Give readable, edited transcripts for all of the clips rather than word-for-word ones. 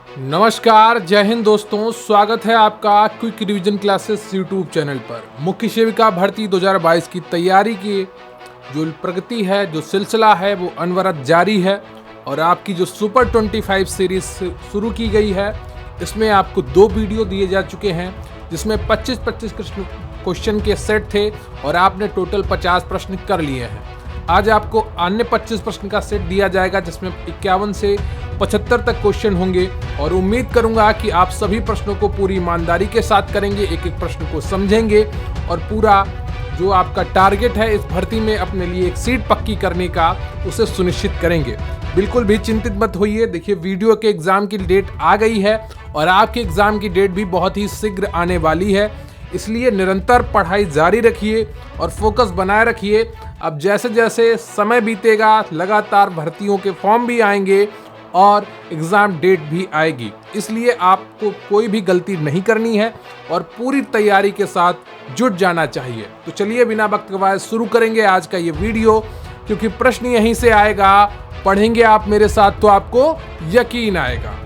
नमस्कार, जय हिंद दोस्तों। स्वागत है आपका quick revision classes YouTube channel पर। मुख्य सेविका भर्ती 2022 की तैयारी की जो प्रगति है, जो सिलसिला है वो अनवरत जारी है। और आपकी जो सुपर 25 सीरीज शुरू की गई है, इसमें आपको 2 वीडियो दिए जा चुके हैं, जिसमें 25-25 क्वेश्चन के सेट थे और आपने टोटल 50 प्रश्न कर लिए हैं। आज आपको अन्य 25 प्रश्न का सेट दिया जाएगा, जिसमें 51 से 75 तक क्वेश्चन होंगे। और उम्मीद करूंगा कि आप सभी प्रश्नों को पूरी ईमानदारी के साथ करेंगे, एक एक प्रश्न को समझेंगे और पूरा जो आपका टारगेट है इस भर्ती में अपने लिए एक सीट पक्की करने का, उसे सुनिश्चित करेंगे। बिल्कुल भी चिंतित मत होइए। देखिए, वीडियो के एग्जाम की डेट आ गई है और आपके एग्जाम की डेट भी बहुत ही शीघ्र आने वाली है, इसलिए निरंतर पढ़ाई जारी रखिए और फोकस बनाए रखिए। अब जैसे जैसे समय बीतेगा, लगातार भर्तियों के फॉर्म भी आएंगे और एग्ज़ाम डेट भी आएगी, इसलिए आपको कोई भी गलती नहीं करनी है और पूरी तैयारी के साथ जुट जाना चाहिए। तो चलिए बिना वक्त गवाए शुरू करेंगे आज का ये वीडियो, क्योंकि प्रश्न यहीं से आएगा। पढ़ेंगे आप मेरे साथ तो आपको यकीन आएगा।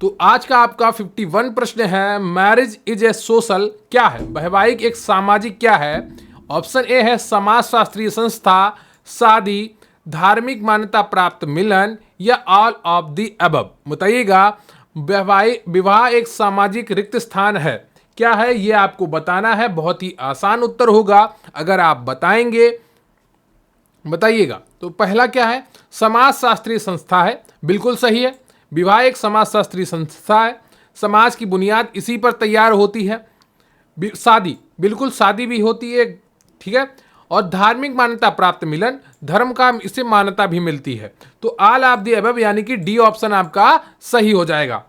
तो आज का आपका 51 प्रश्न है, मैरिज इज ए सोशल क्या है? वैवाहिक एक सामाजिक क्या है? ऑप्शन ए है समाजशास्त्रीय संस्था, शादी, धार्मिक मान्यता प्राप्त मिलन या ऑल ऑफ द अबव। बताइएगा, विवाह एक सामाजिक रिक्त स्थान है, क्या है ये आपको बताना है। बहुत ही आसान उत्तर होगा अगर आप बताएंगे। बताइएगा। तो पहला क्या है? समाजशास्त्रीय संस्था है, बिल्कुल सही है। विवाह एक समाजशास्त्रीय संस्था है, समाज की बुनियाद इसी पर तैयार होती है। शादी, बिल्कुल शादी भी होती है, ठीक है। और धार्मिक मान्यता प्राप्त मिलन, धर्म का इसे मान्यता भी मिलती है। तो ऑल ऑफ द अबव यानी कि डी ऑप्शन आपका सही हो जाएगा।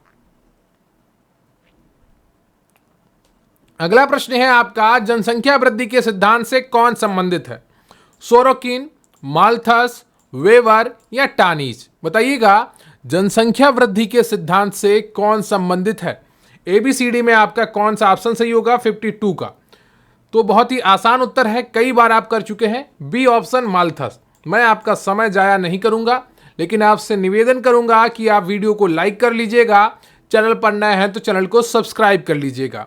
अगला प्रश्न है आपका, जनसंख्या वृद्धि के सिद्धांत से कौन संबंधित है? सोरोकिन, माल्थस, वेबर या टानीज। बताइएगा, जनसंख्या वृद्धि के सिद्धांत से कौन संबंधित है? एबीसीडी में आपका कौन सा ऑप्शन सही होगा? 52 का। तो बहुत ही आसान उत्तर है, कई बार आप कर चुके हैं, बी ऑप्शन माल्थस। मैं आपका समय जाया नहीं करूंगा, लेकिन आपसे निवेदन करूंगा कि आप वीडियो को लाइक कर लीजिएगा, चैनल पर नए हैं तो चैनल को सब्सक्राइब कर लीजिएगा।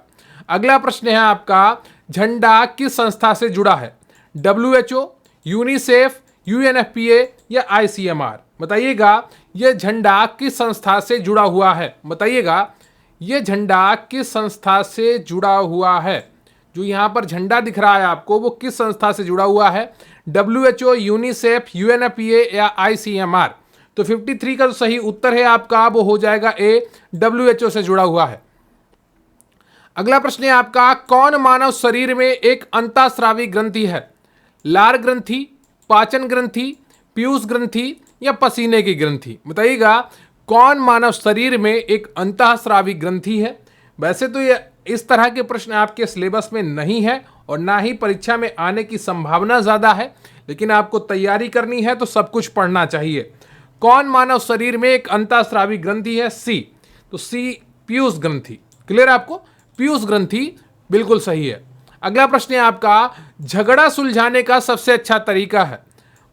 अगला प्रश्न है आपका, झंडा किस संस्था से जुड़ा है? WHO, यूनिसेफ, UNFPA या ICMR। बताइएगा, यह झंडा किस संस्था से जुड़ा हुआ है? बताइएगा, यह झंडा किस संस्था से जुड़ा हुआ है? जो यहाँ पर झंडा दिख रहा है आपको, वो किस संस्था से जुड़ा हुआ है? WHO, यूनिसेफ, UNFPA या ICMR। तो 53 का जो सही उत्तर है आपका, वो हो जाएगा ए, WHO से जुड़ा हुआ है। अगला प्रश्न है आपका, कौन मानव शरीर में एक अंतःस्रावी ग्रंथि है? लार ग्रंथि, पाचन ग्रंथि, पीयूष ग्रंथि या पसीने की ग्रंथि। बताइएगा, कौन मानव शरीर में एक अंतःस्रावी ग्रंथि है? वैसे तो ये इस तरह के प्रश्न आपके सिलेबस में नहीं है और ना ही परीक्षा में आने की संभावना ज़्यादा है, लेकिन आपको तैयारी करनी है तो सब कुछ पढ़ना चाहिए। कौन मानव शरीर में एक अंतःस्रावी ग्रंथि है? सी। तो सी, पीयूष ग्रंथि। क्लियर आपको? पीयूष ग्रंथि बिल्कुल सही है। अगला प्रश्न है आपका, झगड़ा सुलझाने का सबसे अच्छा तरीका है?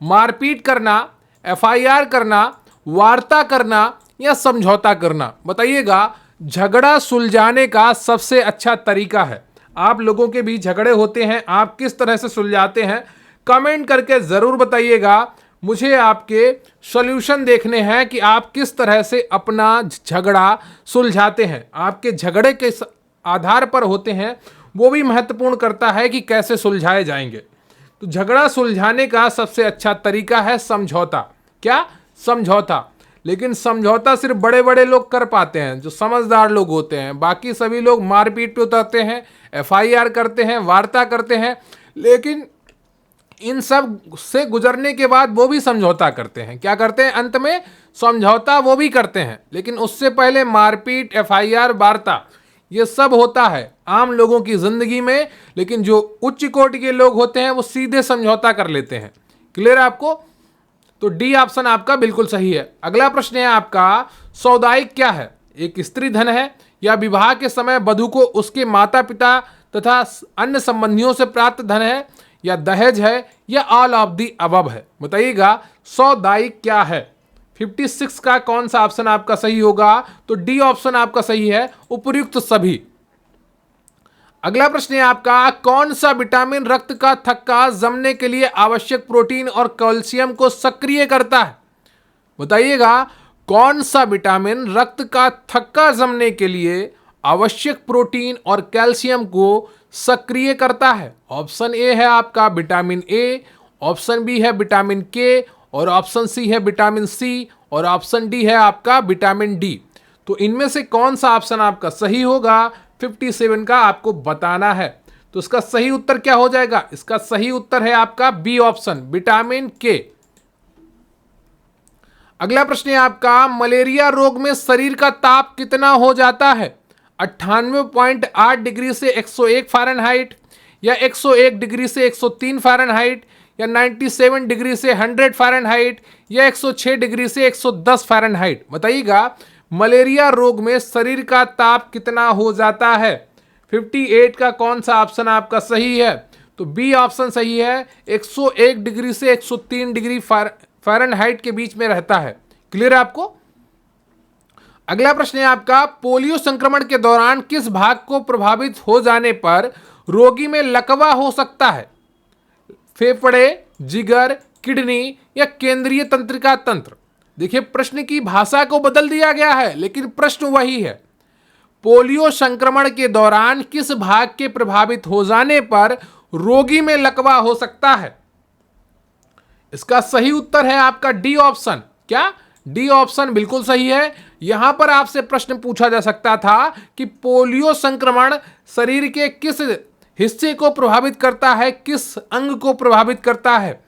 मारपीट करना, FIR करना, वार्ता करना या समझौता करना। बताइएगा, झगड़ा सुलझाने का सबसे अच्छा तरीका है। आप लोगों के भी झगड़े होते हैं, आप किस तरह से सुलझाते हैं? कमेंट करके ज़रूर बताइएगा। मुझे आपके सॉल्यूशन देखने हैं कि आप किस तरह से अपना झगड़ा सुलझाते हैं। आपके झगड़े के आधार पर होते हैं, वो भी महत्वपूर्ण करता है कि कैसे सुलझाए जाएंगे। तो झगड़ा सुलझाने का सबसे अच्छा तरीका है समझौता। क्या? समझौता। लेकिन समझौता सिर्फ बड़े बड़े लोग कर पाते हैं, जो समझदार लोग होते हैं। बाकी सभी लोग मारपीट पे उतरते हैं, FIR करते हैं, वार्ता करते हैं, लेकिन इन सब से गुजरने के बाद वो भी समझौता करते हैं। क्या करते हैं? अंत में समझौता वो भी करते हैं, लेकिन उससे पहले मारपीट, FIR, वार्ता, ये सब होता है आम लोगों की जिंदगी में। लेकिन जो उच्च कोटि के लोग होते हैं वो सीधे समझौता कर लेते हैं। क्लियर है आपको? तो डी ऑप्शन आपका बिल्कुल सही है। अगला प्रश्न है आपका, सामुदायिक क्या है? एक स्त्री धन है या विवाह के समय वधु को उसके माता पिता तथा अन्य संबंधियों से प्राप्त धन है, या दहेज है, या ऑल ऑफ दी अबव है। बताइएगा सौदायिक क्या है। 56 का कौन सा ऑप्शन आपका सही होगा? तो डी ऑप्शन आपका सही है, उपर्युक्त सभी। अगला प्रश्न है आपका, कौन सा विटामिन रक्त का थक्का जमने के लिए आवश्यक प्रोटीन और कैल्शियम को सक्रिय करता है? बताइएगा कौन सा विटामिन रक्त का थक्का जमने के लिए आवश्यक प्रोटीन और कैल्शियम को सक्रिय करता है? ऑप्शन ए है आपका विटामिन ए, ऑप्शन बी है विटामिन के, और ऑप्शन सी है विटामिन सी, और ऑप्शन डी है आपका विटामिन डी। तो इनमें से कौन सा ऑप्शन आपका सही होगा? 57 का आपको बताना है। तो इसका सही उत्तर क्या हो जाएगा? इसका सही उत्तर है आपका बी ऑप्शन, विटामिन के। अगला प्रश्न है आपका, मलेरिया रोग में शरीर का ताप कितना हो जाता है? 98.8 डिग्री से 101 फ़ारेनहाइट, या 101 डिग्री से 103 फ़ारेनहाइट, या 97 डिग्री से 100 फ़ारेनहाइट, या 106 डिग्री से 110 फ़ारेनहाइट। बताइएगा मलेरिया रोग में शरीर का ताप कितना हो जाता है? 58 का कौन सा ऑप्शन आपका सही है? तो बी ऑप्शन सही है, 101 डिग्री से 103 डिग्री फ़ारेनहाइट के बीच में रहता है। क्लियर है आपको? अगला प्रश्न है आपका, पोलियो संक्रमण के दौरान किस भाग को प्रभावित हो जाने पर रोगी में लकवा हो सकता है? फेफड़े, जिगर, किडनी, या केंद्रीय तंत्रिका तंत्र? देखिए प्रश्न की भाषा को बदल दिया गया है, लेकिन प्रश्न वही है। पोलियो संक्रमण के दौरान किस भाग के प्रभावित हो जाने पर रोगी में लकवा हो सकता है? इसका सही उत्तर है आपका डी ऑप्शन। क्या? डी ऑप्शन बिल्कुल सही है। यहां पर आपसे प्रश्न पूछा जा सकता था कि पोलियो संक्रमण शरीर के किस हिस्से को प्रभावित करता है, किस अंग को प्रभावित करता है,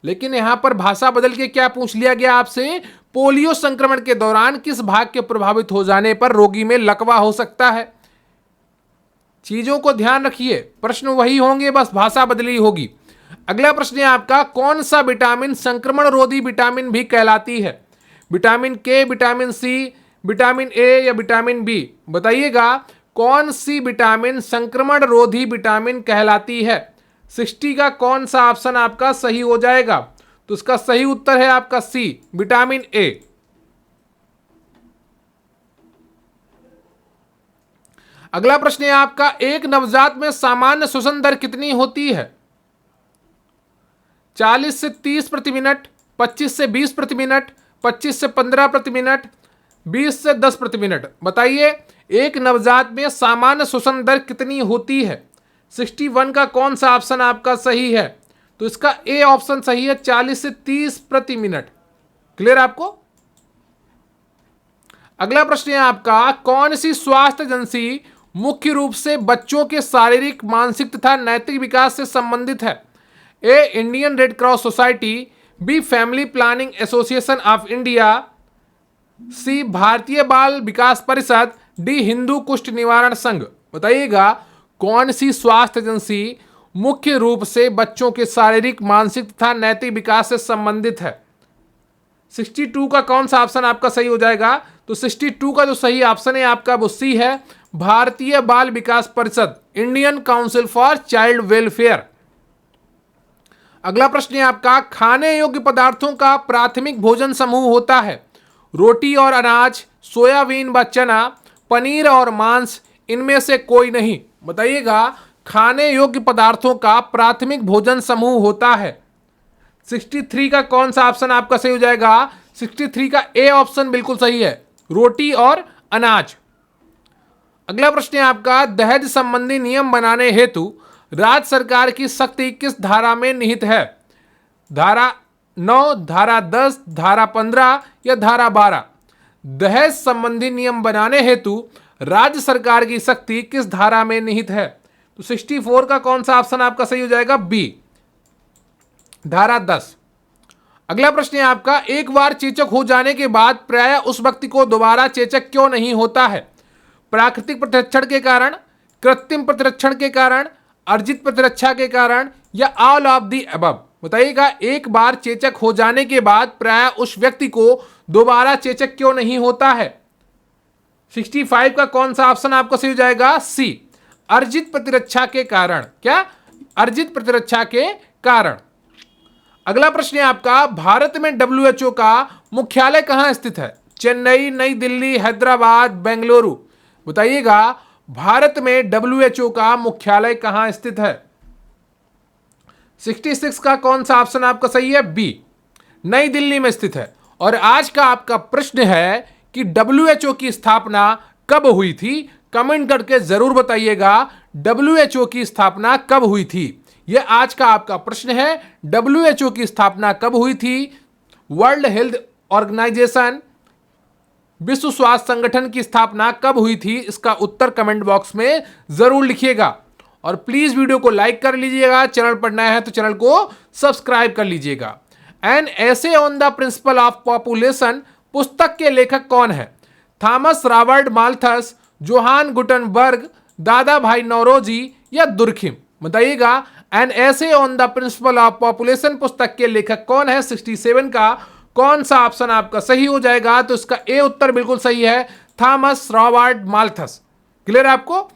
लेकिन यहां पर भाषा बदल के क्या पूछ लिया गया आपसे? पोलियो संक्रमण के दौरान किस भाग के प्रभावित हो जाने पर रोगी में लकवा हो सकता है। चीजों को ध्यान रखिए, प्रश्न वही होंगे, बस भाषा बदली होगी। अगला प्रश्न है आपका, कौन सा विटामिन संक्रमण रोधी विटामिन भी कहलाती है? विटामिन के, विटामिन सी, विटामिन ए, या विटामिन बी? बताइएगा कौन सी विटामिन संक्रमण रोधी विटामिन कहलाती है? 60 का कौन सा ऑप्शन आपका सही हो जाएगा? तो इसका सही उत्तर है आपका सी, विटामिन ए। अगला प्रश्न है आपका, एक नवजात में सामान्य श्वसन दर कितनी होती है? 40 से 30 प्रति मिनट, 25 से 20 प्रति मिनट, 25 से 15 प्रति मिनट, 20 से 10 प्रति मिनट। बताइए एक नवजात में सामान्य श्वसन दर कितनी होती है? 61 का कौन सा ऑप्शन आपका सही है? तो इसका ए ऑप्शन सही है, 40 से 30 प्रति मिनट। क्लियर आपको? अगला प्रश्न है आपका, कौन सी स्वास्थ्य एजेंसी मुख्य रूप से बच्चों के शारीरिक, मानसिक तथा नैतिक विकास से संबंधित है? A, Indian red cross society, B, family planning association of India, C, भारतीय बाल विकास परिषद, डी, हिंदू कुष्ठ निवारण संघ। बताइएगा कौन सी स्वास्थ्य एजेंसी मुख्य रूप से बच्चों के शारीरिक, मानसिक तथा नैतिक विकास से संबंधित है? 62 का कौन सा ऑप्शन आपका सही हो जाएगा? तो 62 का जो सही ऑप्शन है आपका वो सी है, भारतीय बाल विकास परिषद, Indian council for child welfare. अगला प्रश्न है आपका, खाने योग्य पदार्थों का प्राथमिक भोजन समूह होता है? रोटी और अनाज, सोयाबीन व चना, पनीर और मांस, इनमें से कोई नहीं। बताइएगा खाने योग्य पदार्थों का प्राथमिक भोजन समूह होता है। 63 का कौन सा ऑप्शन आपका सही हो जाएगा? 63 का ए ऑप्शन बिल्कुल सही है, रोटी और अनाज। अगला प्रश्न है आपका, दहेज संबंधी नियम बनाने हेतु राज्य सरकार की शक्ति किस धारा में निहित है? धारा 9, धारा 10, धारा 15, या धारा 12? दहेज संबंधी नियम बनाने हेतु राज्य सरकार की शक्ति किस धारा में निहित है? तो 64 का कौन सा ऑप्शन आपका सही हो जाएगा? बी, धारा 10। अगला प्रश्न है आपका, एक बार चेचक हो जाने के बाद प्रायः उस व्यक्ति को दोबारा चेचक क्यों नहीं होता है? प्राकृतिक प्रतिरक्षण के कारण, कृत्रिम प्रतिरक्षण के कारण, अर्जित प्रतिरक्षा के कारण, या ऑल ऑफ दी अबव? बताइएगा एक बार चेचक हो जाने के बाद प्रायः उस व्यक्ति को दोबारा चेचक क्यों नहीं होता है? 65 का कौन सा ऑप्शन आपका सही हो जाएगा? सी, अर्जित प्रतिरक्षा के कारण। क्या? अर्जित प्रतिरक्षा के कारण। अगला प्रश्न है आपका, भारत में WHO का मुख्यालय कहां स्थित है? चेन्नई, नई दिल्ली, हैदराबाद, बेंगलुरु। बताइएगा, भारत में WHO का मुख्यालय कहां स्थित है? 66 का कौन सा ऑप्शन आपका सही है? बी, नई दिल्ली में स्थित है। और आज का आपका प्रश्न है कि WHO की स्थापना कब हुई थी? कमेंट करके जरूर बताइएगा, WHO की स्थापना कब हुई थी? यह आज का आपका प्रश्न है। WHO की स्थापना कब हुई थी? वर्ल्ड हेल्थ ऑर्गेनाइजेशन, विश्व स्वास्थ्य संगठन की स्थापना कब हुई थी? इसका उत्तर कमेंट बॉक्स में जरूर लिखिएगा। और प्लीज वीडियो को लाइक कर लीजिएगा, चैनल पर नया है तो चैनल को सब्सक्राइब कर लीजिएगा। An essay on the principle of population पुस्तक के लेखक कौन है? Thomas Robert Malthus, Johann Gutenberg, Dada Bhai Naoroji या दुर्खिम? बताइएगा, an essay on the principle of population पुस्तक के लेखक कौन है? 67 का कौन सा ऑप्शन आपका सही हो जाएगा? तो इसका ए उत्तर बिल्कुल सही है, थॉमस रॉबर्ट माल्थस। क्लियर है आपको?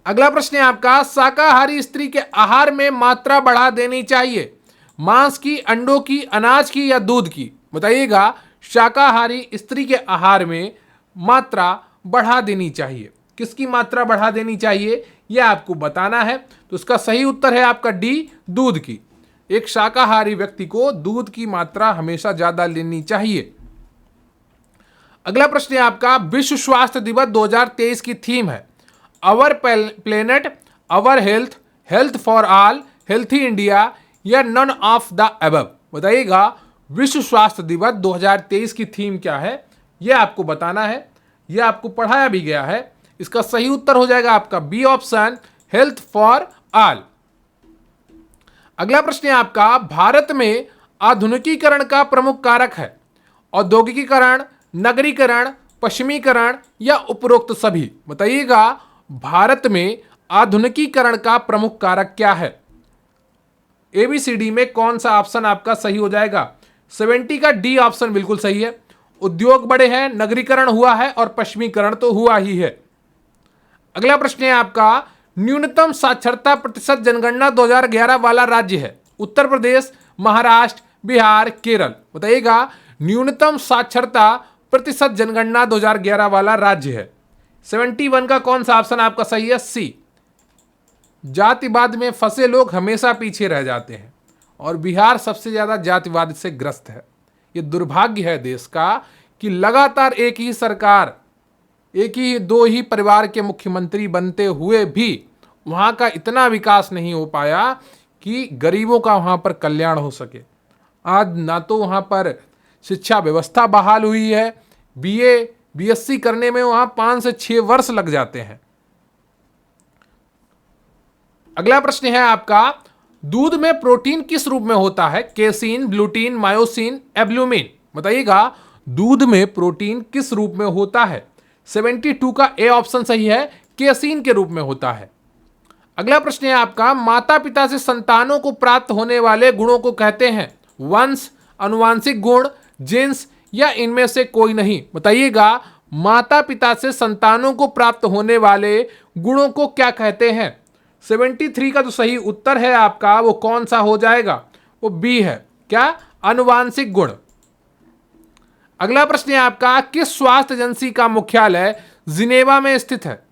अगला प्रश्न है आपका, शाकाहारी स्त्री के आहार में मात्रा बढ़ा देनी चाहिए? मांस की, अंडों की, अनाज की या दूध की? बताइएगा, शाकाहारी स्त्री के आहार में मात्रा बढ़ा देनी चाहिए। किसकी मात्रा बढ़ा देनी चाहिए यह आपको बताना है। तो इसका सही उत्तर है आपका डी, दूध की। एक शाकाहारी व्यक्ति को दूध की मात्रा हमेशा ज्यादा लेनी चाहिए। अगला प्रश्न है आपका, विश्व स्वास्थ्य दिवस 2023 की थीम है our planet, our health, health for all, healthy India या नन ऑफ द अबव? बताइएगा, विश्व स्वास्थ्य दिवस 2023 की थीम क्या है यह आपको बताना है। यह आपको पढ़ाया भी गया है। इसका सही उत्तर हो जाएगा आपका B option, health for all. अगला प्रश्न है आपका, भारत में आधुनिकीकरण का प्रमुख कारक है औद्योगिकीकरण, नगरीकरण, पश्चिमीकरण या उपरोक्त सभी? बताइएगा, भारत में आधुनिकीकरण का प्रमुख कारक क्या है? एबीसीडी में कौन सा ऑप्शन आपका सही हो जाएगा? 70 का डी ऑप्शन बिल्कुल सही है। उद्योग बड़े हैं, नगरीकरण हुआ है और पश्चिमीकरण तो हुआ ही है। अगला प्रश्न है आपका, न्यूनतम साक्षरता प्रतिशत जनगणना 2011 वाला राज्य है? उत्तर प्रदेश, महाराष्ट्र, बिहार, केरल? बताइएगा, न्यूनतम साक्षरता प्रतिशत जनगणना 2011 वाला राज्य है। 71 का कौन सा ऑप्शन आपका सही है? सी, जातिवाद में फंसे लोग हमेशा पीछे रह जाते हैं और बिहार सबसे ज्यादा जातिवाद से ग्रस्त है। ये दुर्भाग्य है देश का कि लगातार एक ही सरकार, एक ही दो ही परिवार के मुख्यमंत्री बनते हुए भी वहां का इतना विकास नहीं हो पाया कि गरीबों का वहां पर कल्याण हो सके। आज ना तो वहां पर शिक्षा व्यवस्था बहाल हुई है, बीए बीएससी करने में वहां 5 से 6 वर्ष लग जाते हैं। अगला प्रश्न है आपका, दूध में प्रोटीन किस रूप में होता है? केसिन, ग्लूटीन, मायोसिन, एब्लुमिन? बताइएगा, दूध में प्रोटीन किस रूप में होता है? 72 का ए ऑप्शन सही है, केसिन के रूप में होता है। अगला प्रश्न है आपका, माता पिता से संतानों को प्राप्त होने वाले गुणों को कहते हैं वंश, अनुवांशिक गुण, जीन्स या इनमें से कोई नहीं? बताइएगा, माता पिता से संतानों को प्राप्त होने वाले गुणों को क्या कहते हैं? 73 का जो सही उत्तर है आपका वो कौन सा हो जाएगा? वो बी है, क्या? अनुवांशिक गुण। अगला प्रश्न है आपका, किस स्वास्थ्य एजेंसी का मुख्यालय जिनेवा में स्थित है?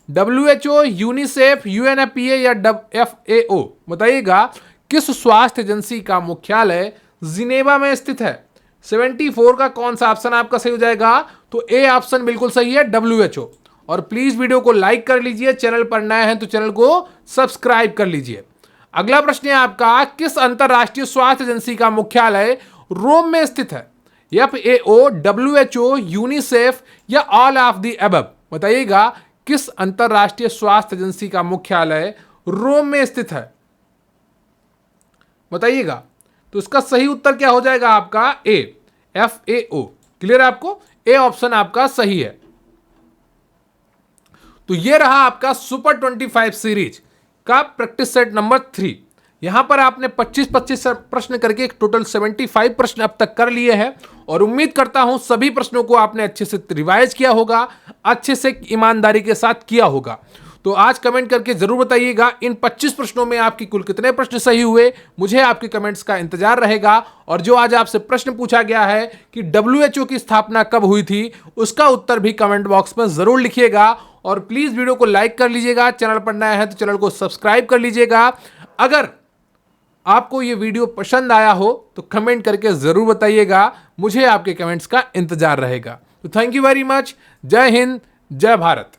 WHO, यूनिसेफ, UNFPA या FAO? बताइएगा, किस स्वास्थ्य एजेंसी का मुख्यालय जिनेवा में स्थित है? 74 का कौन सा ऑप्शन आपका सही हो जाएगा? तो ए ऑप्शन बिल्कुल सही है, WHO। और प्लीज वीडियो को लाइक कर लीजिए, चैनल पर नए हैं तो चैनल को सब्सक्राइब कर लीजिए। अगला प्रश्न है आपका, किस अंतरराष्ट्रीय स्वास्थ्य एजेंसी का मुख्यालय रोम में स्थित है? FAO, WHO, यूनिसेफ या ऑल ऑफ द अबव? बताइएगा, किस अंतरराष्ट्रीय स्वास्थ्य एजेंसी का मुख्यालय रोम में स्थित है? बताइएगा। तो इसका सही उत्तर क्या हो जाएगा आपका? ए, FAO। क्लियर है आपको? ए ऑप्शन आपका सही है। तो ये रहा आपका सुपर 25 सीरीज का प्रैक्टिस सेट नंबर 3। यहां पर आपने 25-25 प्रश्न करके एक टोटल 75 प्रश्न अब तक कर लिए हैं और उम्मीद करता हूं सभी प्रश्नों को आपने अच्छे से रिवाइज किया होगा, अच्छे से ईमानदारी के साथ किया होगा। तो आज कमेंट करके जरूर बताइएगा इन 25 प्रश्नों में आपकी कुल कितने प्रश्न सही हुए। मुझे आपके कमेंट्स का इंतजार रहेगा। और जो आज आपसे प्रश्न पूछा गया है कि WHO की स्थापना कब हुई थी, उसका उत्तर भी कमेंट बॉक्स में जरूर लिखिएगा। और प्लीज वीडियो को लाइक कर लीजिएगा, चैनल पर नया है तो चैनल को सब्सक्राइब कर लीजिएगा। अगर आपको ये वीडियो पसंद आया हो तो कमेंट करके जरूर बताइएगा, मुझे आपके कमेंट्स का इंतजार रहेगा। तो थैंक यू वेरी मच। जय हिंद, जय भारत।